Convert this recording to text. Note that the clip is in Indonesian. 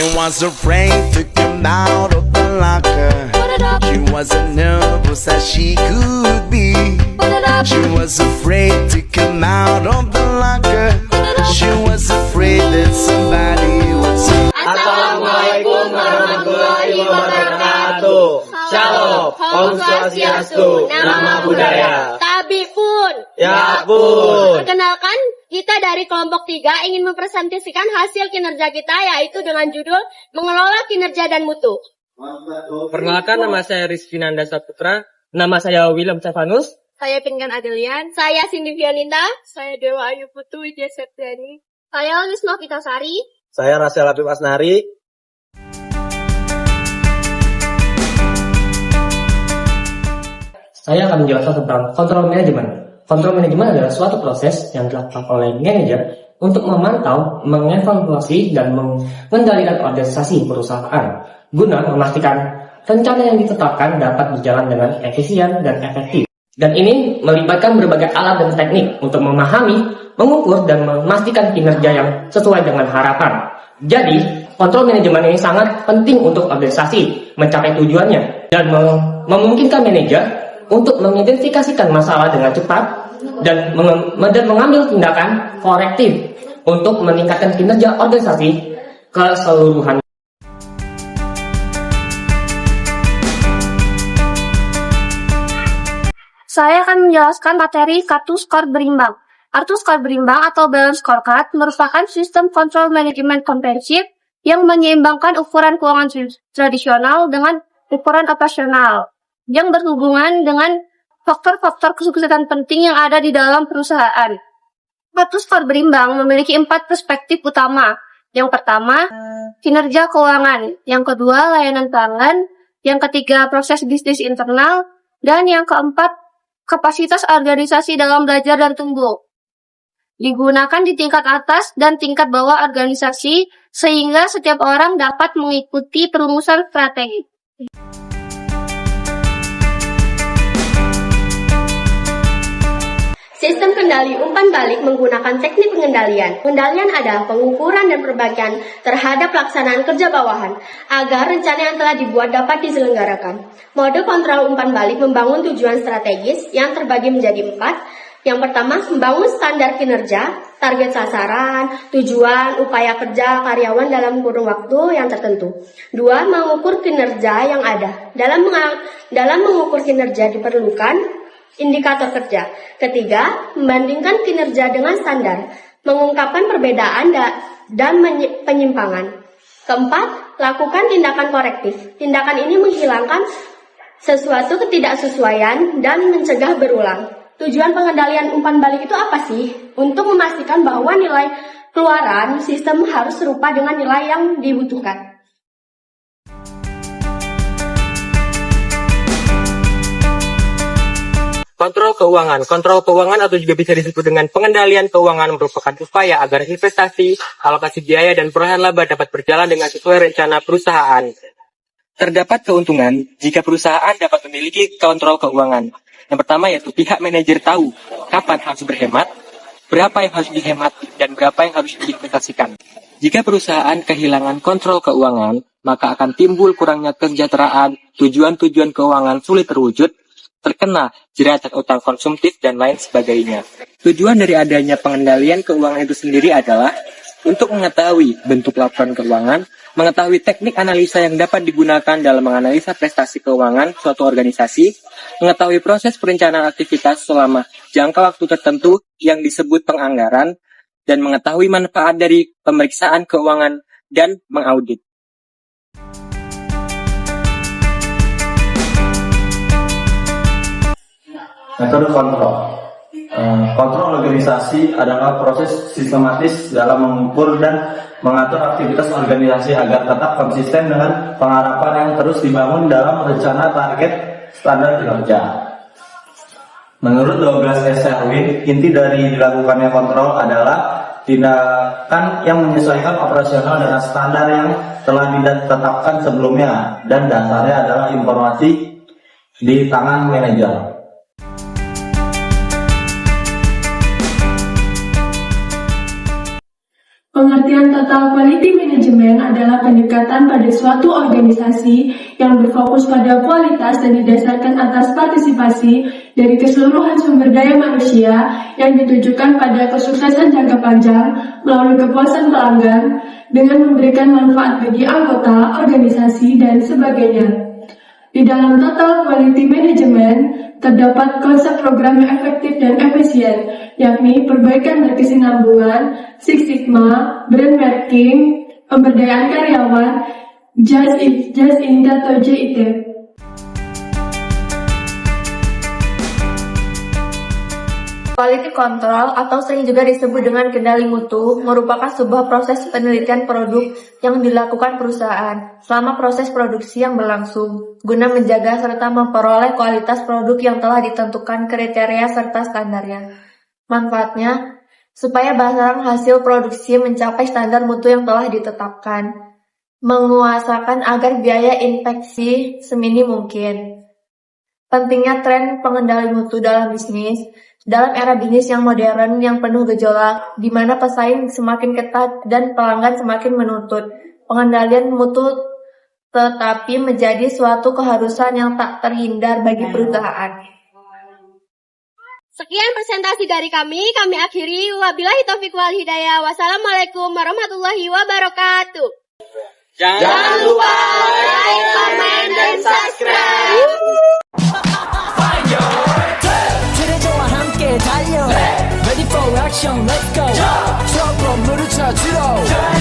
She was afraid to come out of the locker. She wasn't nervous as she could be. She was afraid to come out of the locker. She was afraid that somebody would see. Assalamualaikum warahmatullahi wabarakatuh. Shalom, Om Swastiastu, Nama Budaya. Tabi pun. Ya pun. Perkenalkan, kita dari kelompok 3 ingin mempresentasikan hasil kinerja kita, yaitu dengan judul Mengelola Kinerja dan Mutu. Perkenalkan, nama saya Rizky Nanda Saputra. Nama saya William Stefanus. Saya Pinkan Adelian. Saya Cindy Fianinta. Saya Dewa Ayu Putu Widya Septiani. Saya Wisma Vitasari. Saya Rasel Habib Asnari. Saya akan menjelaskan tentang kontrol manajemen. Kontrol manajemen adalah suatu proses yang dilakukan oleh manajer untuk memantau, mengevaluasi, dan mengendalikan organisasi perusahaan guna memastikan rencana yang ditetapkan dapat berjalan dengan efisien dan efektif. Dan ini melibatkan berbagai alat dan teknik untuk memahami, mengukur, dan memastikan kinerja yang sesuai dengan harapan. Jadi, kontrol manajemen ini sangat penting untuk organisasi mencapai tujuannya dan memungkinkan manajer untuk mengidentifikasikan masalah dengan cepat dan mengambil tindakan korektif untuk meningkatkan kinerja organisasi keseluruhan. Saya akan menjelaskan materi kartu skor berimbang. Kartu skor berimbang atau balance scorecard merupakan sistem kontrol manajemen komprehensif yang menyeimbangkan ukuran keuangan tradisional dengan ukuran operasional yang berhubungan dengan faktor-faktor kesuksesan penting yang ada di dalam perusahaan. Kartu skor berimbang memiliki 4 perspektif utama. Yang pertama, kinerja keuangan. Yang kedua, layanan pelanggan. Yang ketiga, proses bisnis internal. Dan yang keempat, kapasitas organisasi dalam belajar dan tumbuh. Digunakan di tingkat atas dan tingkat bawah organisasi sehingga setiap orang dapat mengikuti perumusan strategi. Sistem kendali umpan balik menggunakan teknik pengendalian. Pengendalian adalah pengukuran dan perbaikan terhadap pelaksanaan kerja bawahan agar rencana yang telah dibuat dapat diselenggarakan. Mode kontrol umpan balik membangun tujuan strategis yang terbagi menjadi 4. Yang pertama, membangun standar kinerja, target sasaran, tujuan, upaya kerja karyawan dalam kurun waktu yang tertentu. 2. Mengukur kinerja yang ada. Dalam mengukur kinerja diperlukan indikator kerja. Ketiga, membandingkan kinerja dengan standar, mengungkapkan perbedaan dan penyimpangan. Keempat, lakukan tindakan korektif. Tindakan ini menghilangkan sesuatu ketidaksesuaian dan mencegah berulang. Tujuan pengendalian umpan balik itu apa sih? Untuk memastikan bahwa nilai keluaran sistem harus serupa dengan nilai yang dibutuhkan. Kontrol keuangan. Kontrol keuangan atau juga bisa disebut dengan pengendalian keuangan merupakan upaya agar investasi, alokasi biaya, dan perolehan laba dapat berjalan dengan sesuai rencana perusahaan. Terdapat keuntungan jika perusahaan dapat memiliki kontrol keuangan. Yang pertama yaitu pihak manajer tahu kapan harus berhemat, berapa yang harus dihemat, dan berapa yang harus diinvestasikan. Jika perusahaan kehilangan kontrol keuangan, maka akan timbul kurangnya kesejahteraan, tujuan-tujuan keuangan sulit terwujud, terkena jeratan utang konsumtif, dan lain sebagainya. Tujuan dari adanya pengendalian keuangan itu sendiri adalah untuk mengetahui bentuk laporan keuangan, mengetahui teknik analisa yang dapat digunakan dalam menganalisa prestasi keuangan suatu organisasi, mengetahui proses perencanaan aktivitas selama jangka waktu tertentu yang disebut penganggaran, dan mengetahui manfaat dari pemeriksaan keuangan dan mengaudit. Metode kontrol. Kontrol organisasi adalah proses sistematis dalam mengukur dan mengatur aktivitas organisasi agar tetap konsisten dengan pengharapan yang terus dibangun dalam rencana target standar kinerja. Menurut Douglas S. Selwyn, inti dari dilakukannya kontrol adalah tindakan yang menyesuaikan operasional dengan standar yang telah ditetapkan sebelumnya, dan dasarnya adalah informasi di tangan manajer. Pengertian Pengertian total quality management adalah pendekatan pada suatu organisasi yang berfokus pada kualitas dan didasarkan atas partisipasi dari keseluruhan sumber daya manusia yang ditujukan pada kesuksesan jangka panjang melalui kepuasan pelanggan dengan memberikan manfaat bagi anggota, organisasi, dan sebagainya. Di dalam total quality management, terdapat konsep program yang efektif dan efisien, yakni perbaikan berkesinambungan, Six Sigma, brand marketing, pemberdayaan karyawan, just in atau JIT. Quality control atau sering juga disebut dengan kendali mutu merupakan sebuah proses penelitian produk yang dilakukan perusahaan selama proses produksi yang berlangsung guna menjaga serta memperoleh kualitas produk yang telah ditentukan kriteria serta standarnya. Manfaatnya, supaya barang hasil produksi mencapai standar mutu yang telah ditetapkan, menguasakan agar biaya inspeksi seminim mungkin. Pentingnya tren pengendali mutu dalam bisnis. Dalam era bisnis yang modern yang penuh gejolak, di mana pesaing semakin ketat dan pelanggan semakin menuntut, pengendalian mutu tetapi menjadi suatu keharusan yang tak terhindar bagi perusahaan. Sekian presentasi dari kami akhiri. Wabillahi taufiq wal hidayah. Wassalamualaikum warahmatullahi wabarakatuh. Jangan lupa like, comment, dan subscribe. 트레저와 함께 달려 Ready for action, let's go. 저 건물을 찾으러